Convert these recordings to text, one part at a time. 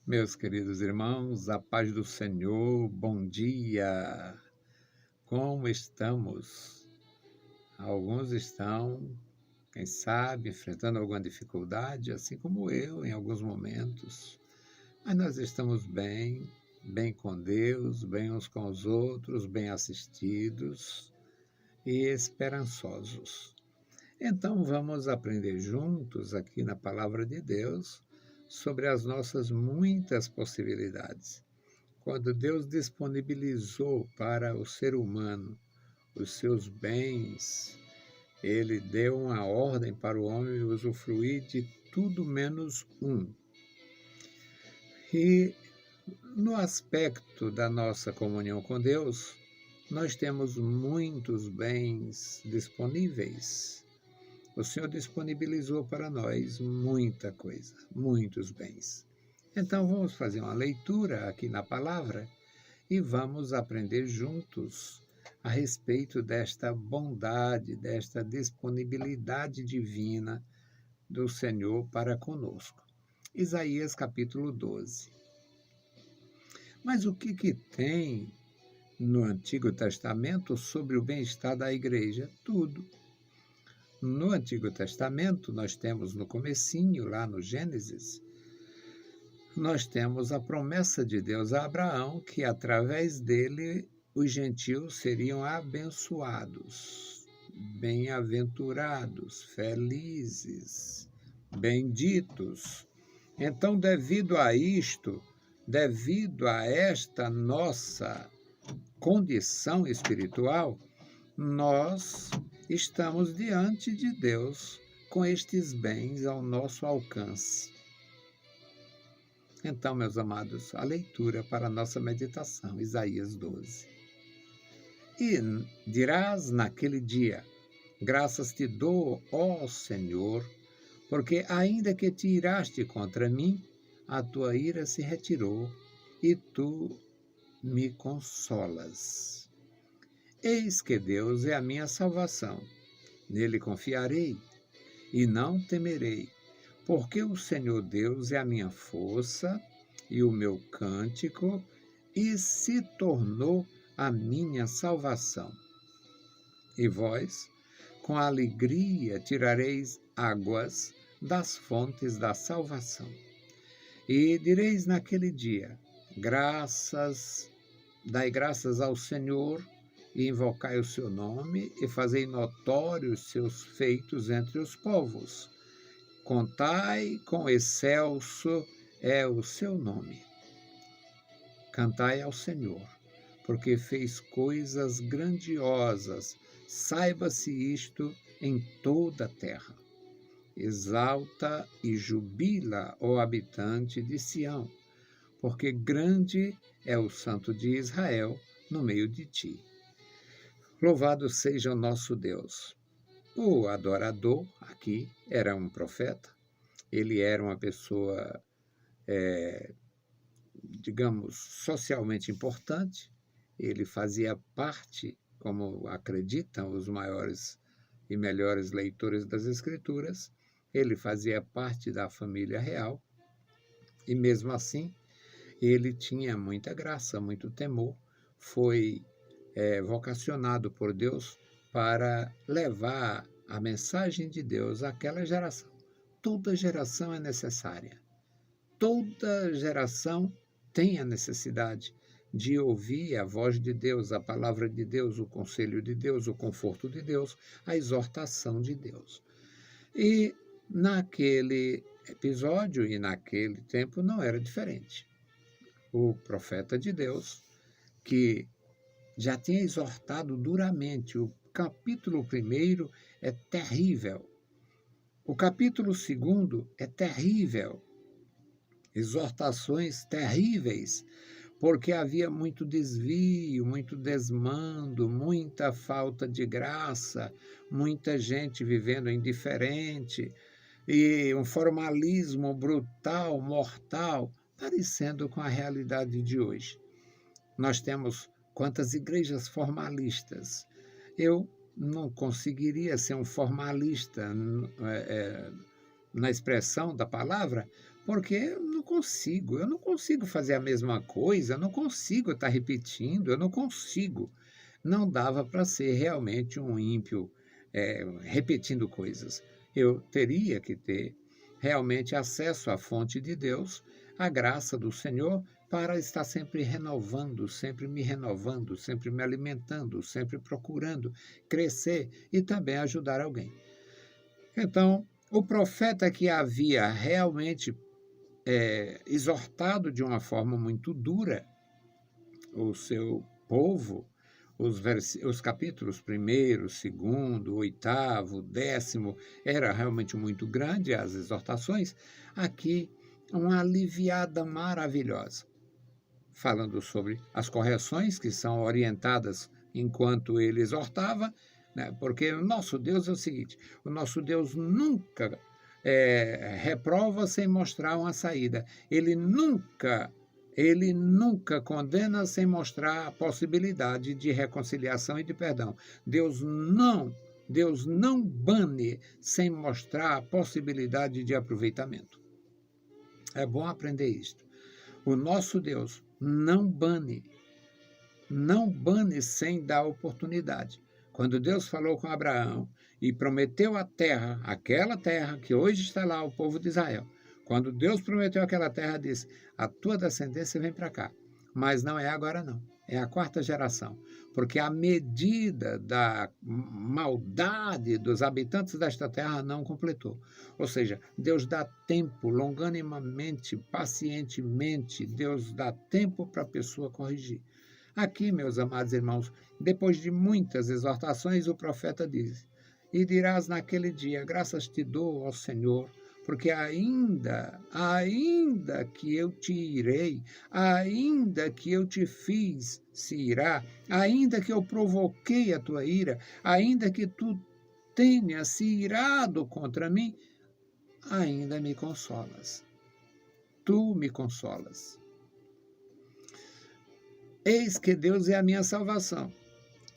Meus queridos irmãos, a paz do Senhor, bom dia. Como estamos? Alguns estão, quem sabe, enfrentando alguma dificuldade, assim como eu em alguns momentos. Mas nós estamos bem, bem com Deus, bem uns com os outros, bem assistidos e esperançosos. Então vamos aprender juntos aqui na palavra de Deus sobre as nossas muitas possibilidades. Quando Deus disponibilizou para o ser humano os seus bens, ele deu uma ordem para o homem usufruir de tudo menos um. E no aspecto da nossa comunhão com Deus, nós temos muitos bens disponíveis. O Senhor disponibilizou para nós muita coisa, muitos bens. Então vamos fazer uma leitura aqui na palavra e vamos aprender juntos a respeito desta bondade, desta disponibilidade divina do Senhor para conosco. Isaías capítulo 12. Mas o que tem no Antigo Testamento sobre o bem-estar da igreja? Tudo. No Antigo Testamento, nós temos no comecinho, lá no Gênesis, nós temos a promessa de Deus a Abraão, que através dele os gentios seriam abençoados, bem-aventurados, felizes, benditos. Então, devido a isto, devido a esta nossa condição espiritual, nós estamos diante de Deus com estes bens ao nosso alcance. Então, meus amados, a leitura para a nossa meditação, Isaías 12. E dirás naquele dia: graças te dou, ó Senhor, porque ainda que te iraste contra mim, a tua ira se retirou e tu me consolas. Eis que Deus é a minha salvação, nele confiarei e não temerei, porque o Senhor Deus é a minha força e o meu cântico, e se tornou a minha salvação. E vós, com alegria, tirareis águas das fontes da salvação. E direis naquele dia: dai graças ao Senhor, e invocai o seu nome, e fazei notórios os seus feitos entre os povos. Contai com excelso é o seu nome. Cantai ao Senhor, porque fez coisas grandiosas. Saiba-se isto em toda a terra. Exalta e jubila, ó habitante de Sião, porque grande é o Santo de Israel no meio de ti. Louvado seja o nosso Deus. O adorador aqui era um profeta, ele era uma pessoa, digamos, socialmente importante, ele fazia parte, como acreditam os maiores e melhores leitores das Escrituras, ele fazia parte da família real, e mesmo assim, ele tinha muita graça, muito temor, foi vocacionado por Deus para levar a mensagem de Deus àquela geração. Toda geração é necessária. Toda geração tem a necessidade de ouvir a voz de Deus, a palavra de Deus, o conselho de Deus, o conforto de Deus, a exortação de Deus. E naquele episódio e naquele tempo não era diferente. O profeta de Deus, que já tinha exortado duramente. O capítulo 1 é terrível. O capítulo 2 é terrível. Exortações terríveis, porque havia muito desvio, muito desmando, muita falta de graça, muita gente vivendo indiferente e um formalismo brutal, mortal, parecendo com a realidade de hoje. Nós temos quantas igrejas formalistas. Eu não conseguiria ser um formalista na expressão da palavra, porque eu não consigo fazer a mesma coisa, eu não consigo estar repetindo, eu não consigo. Não dava para ser realmente um ímpio, repetindo coisas. Eu teria que ter realmente acesso à fonte de Deus, à graça do Senhor, para estar sempre me renovando, sempre me alimentando, sempre procurando crescer e também ajudar alguém. Então, o profeta que havia realmente exortado de uma forma muito dura o seu povo, os capítulos 1º, 2º, 8º, 10º, era realmente muito grande as exortações, aqui uma aliviada maravilhosa, falando sobre as correções que são orientadas enquanto ele exortava, né? Porque o nosso Deus é o seguinte, o nosso Deus nunca reprova sem mostrar uma saída. Ele nunca condena sem mostrar a possibilidade de reconciliação e de perdão. Deus não bane sem mostrar a possibilidade de aproveitamento. É bom aprender isto. O nosso Deus não bane sem dar oportunidade. Quando Deus falou com Abraão e prometeu a terra, aquela terra que hoje está lá, o povo de Israel, quando Deus prometeu aquela terra, disse, a tua descendência vem para cá. Mas não é agora não, é a 4ª geração. Porque a medida da maldade dos habitantes desta terra não completou. Ou seja, Deus dá tempo, longanimamente, pacientemente, Deus dá tempo para a pessoa corrigir. Aqui, meus amados irmãos, depois de muitas exortações, o profeta diz, e dirás naquele dia, graças te dou ao Senhor, porque ainda que eu te irei, ainda que eu te fiz se irá, ainda que eu provoquei a tua ira, ainda que tu tenhas se irado contra mim, ainda me consolas. Tu me consolas. Eis que Deus é a minha salvação.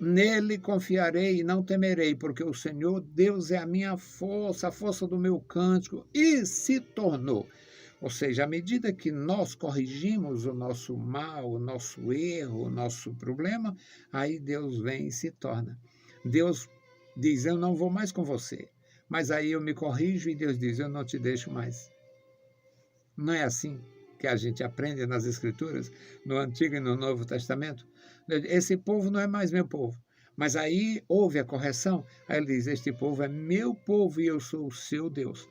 Nele confiarei e não temerei, porque o Senhor Deus é a minha força, a força do meu cântico, e se tornou. Ou seja, à medida que nós corrigimos o nosso mal, o nosso erro, o nosso problema, aí Deus vem e se torna. Deus diz, eu não vou mais com você. Mas aí eu me corrijo e Deus diz, eu não te deixo mais. Não é assim que a gente aprende nas Escrituras, no Antigo e no Novo Testamento? Esse povo não é mais meu povo. Mas aí houve a correção, aí ele diz, este povo é meu povo e eu sou o seu Deus.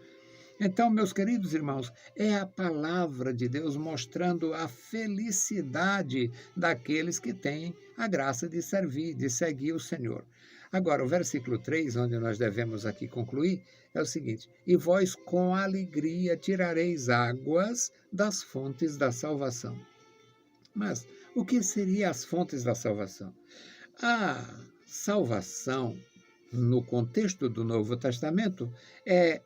Então, meus queridos irmãos, é a palavra de Deus mostrando a felicidade daqueles que têm a graça de servir, de seguir o Senhor. Agora, o versículo 3, onde nós devemos aqui concluir, é o seguinte, e vós com alegria tirareis águas das fontes da salvação. Mas o que seriam as fontes da salvação? A salvação, no contexto do Novo Testamento, é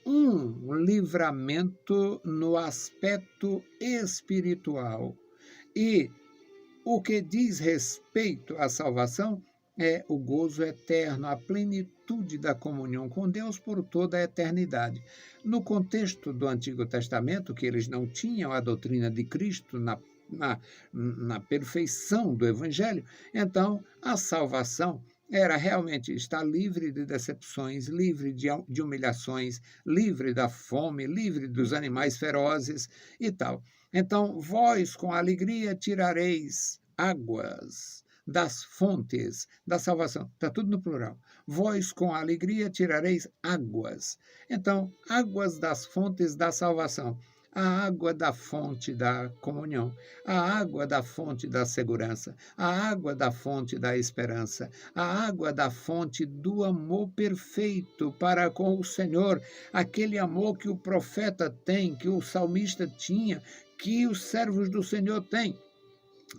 um livramento no aspecto espiritual. E o que diz respeito à salvação é o gozo eterno, a plenitude da comunhão com Deus por toda a eternidade. No contexto do Antigo Testamento, que eles não tinham a doutrina de Cristo na perfeição do Evangelho, então a salvação era realmente estar livre de decepções, livre de humilhações, livre da fome, livre dos animais ferozes e tal. Então, vós com alegria tirareis águas das fontes da salvação. Está tudo no plural. Vós com alegria tirareis águas. Então, águas das fontes da salvação. A água da fonte da comunhão, a água da fonte da segurança, a água da fonte da esperança, a água da fonte do amor perfeito para com o Senhor, aquele amor que o profeta tem, que o salmista tinha, que os servos do Senhor têm.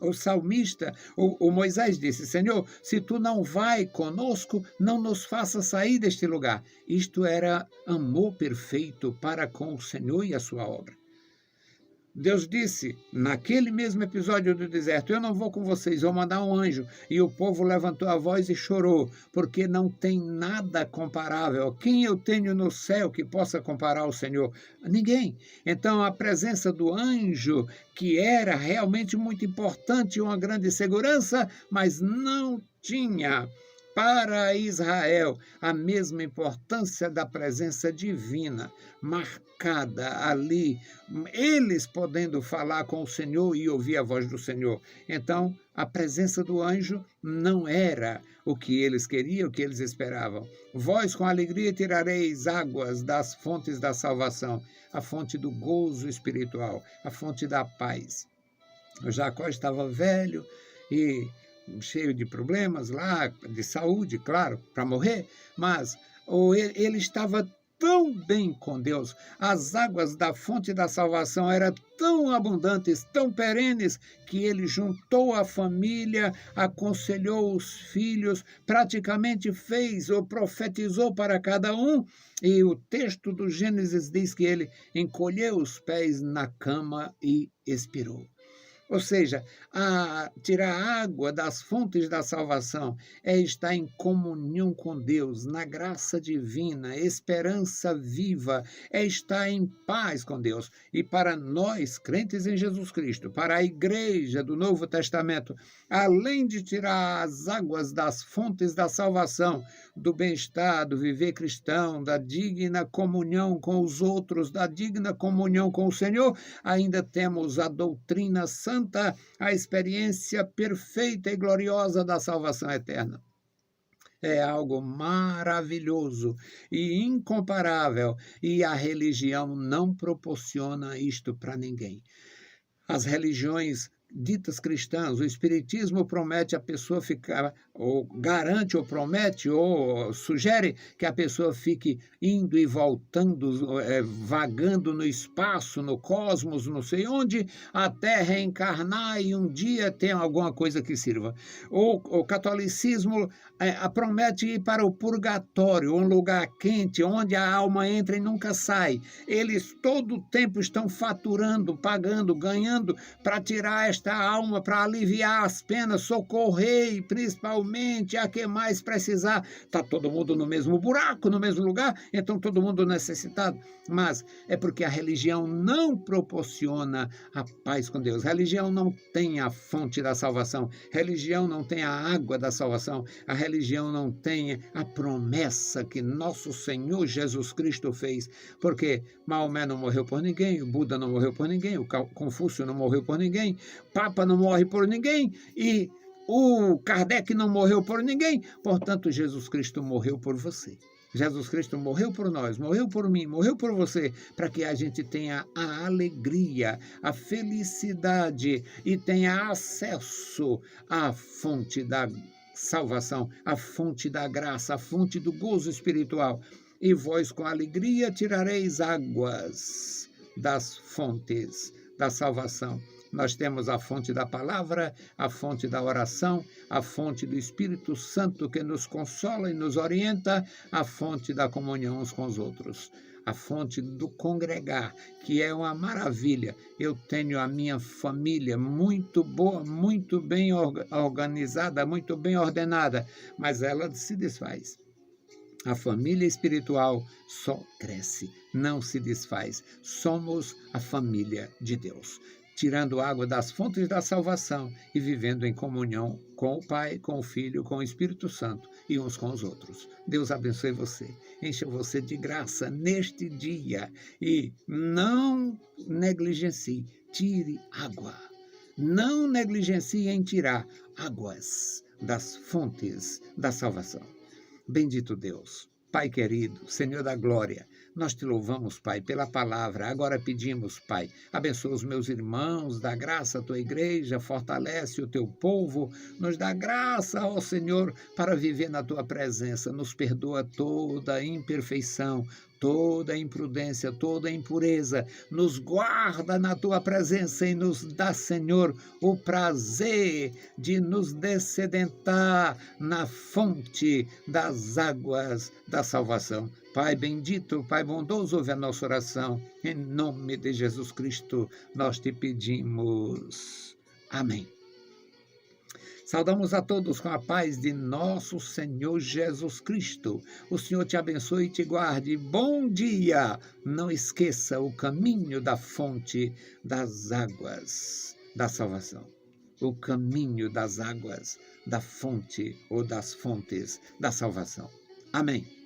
O salmista, o Moisés disse, Senhor, se tu não vai conosco, não nos faça sair deste lugar. Isto era amor perfeito para com o Senhor e a sua obra. Deus disse, naquele mesmo episódio do deserto: eu não vou com vocês, vou mandar um anjo. E o povo levantou a voz e chorou, porque não tem nada comparável. Quem eu tenho no céu que possa comparar ao Senhor? Ninguém. Então, a presença do anjo, que era realmente muito importante, uma grande segurança, mas não tinha para Israel a mesma importância da presença divina, marcada ali, eles podendo falar com o Senhor e ouvir a voz do Senhor. Então, a presença do anjo não era o que eles queriam, o que eles esperavam. Vós com alegria tirareis águas das fontes da salvação, a fonte do gozo espiritual, a fonte da paz. O Jacó estava velho e cheio de problemas lá, de saúde, claro, para morrer, mas ele estava tão bem com Deus, as águas da fonte da salvação eram tão abundantes, tão perenes, que ele juntou a família, aconselhou os filhos, praticamente fez ou profetizou para cada um, e o texto do Gênesis diz que ele encolheu os pés na cama e expirou. Ou seja, tirar água das fontes da salvação é estar em comunhão com Deus, na graça divina, esperança viva, é estar em paz com Deus. E para nós, crentes em Jesus Cristo, para a igreja do Novo Testamento, além de tirar as águas das fontes da salvação, do bem-estar, do viver cristão, da digna comunhão com os outros, da digna comunhão com o Senhor, ainda temos a doutrina santa, a experiência perfeita e gloriosa da salvação eterna. É algo maravilhoso e incomparável, e a religião não proporciona isto para ninguém. As religiões ditas cristãs, o espiritismo promete a pessoa ficar, ou garante, ou promete, ou sugere que a pessoa fique indo e voltando, vagando no espaço, no cosmos, não sei onde, até reencarnar e um dia ter alguma coisa que sirva. O catolicismo promete ir para o purgatório, um lugar quente, onde a alma entra e nunca sai. Eles todo o tempo estão faturando, pagando, ganhando para tirar esta alma, para aliviar as penas, socorrer principalmente a quem mais precisar. Está todo mundo no mesmo buraco, no mesmo lugar, então todo mundo necessitado. Mas é porque a religião não proporciona a paz com Deus. A religião não tem a fonte da salvação. A religião não tem a água da salvação. A religião não tem a promessa que nosso Senhor Jesus Cristo fez. Porque Maomé não morreu por ninguém, o Buda não morreu por ninguém, o Confúcio não morreu por ninguém, Papa não morre por ninguém e o Kardec não morreu por ninguém. Portanto, Jesus Cristo morreu por você. Jesus Cristo morreu por nós, morreu por mim, morreu por você, para que a gente tenha a alegria, a felicidade e tenha acesso à fonte da salvação, à fonte da graça, à fonte do gozo espiritual. E vós com alegria tirareis águas das fontes da salvação. Nós temos a fonte da palavra, a fonte da oração, a fonte do Espírito Santo que nos consola e nos orienta, a fonte da comunhão uns com os outros, a fonte do congregar, que é uma maravilha. Eu tenho a minha família muito boa, muito bem organizada, muito bem ordenada, mas ela se desfaz. A família espiritual só cresce, não se desfaz. Somos a família de Deus, tirando água das fontes da salvação e vivendo em comunhão com o Pai, com o Filho, com o Espírito Santo e uns com os outros. Deus abençoe você, encha você de graça neste dia e não negligencie, tire água. Não negligencie em tirar águas das fontes da salvação. Bendito Deus, Pai querido, Senhor da glória, nós te louvamos, Pai, pela palavra. Agora pedimos, Pai, abençoa os meus irmãos, dá graça à tua igreja, fortalece o teu povo, nos dá graça, ó Senhor, para viver na tua presença, nos perdoa toda imperfeição, toda imprudência, toda impureza. Nos guarda na tua presença e nos dá, Senhor, o prazer de nos descedentar na fonte das águas da salvação. Pai bendito, Pai bondoso, ouve a nossa oração. Em nome de Jesus Cristo, nós te pedimos. Amém. Saudamos a todos com a paz de nosso Senhor Jesus Cristo. O Senhor te abençoe e te guarde. Bom dia! Não esqueça o caminho da fonte das águas da salvação. O caminho das águas da fonte ou das fontes da salvação. Amém.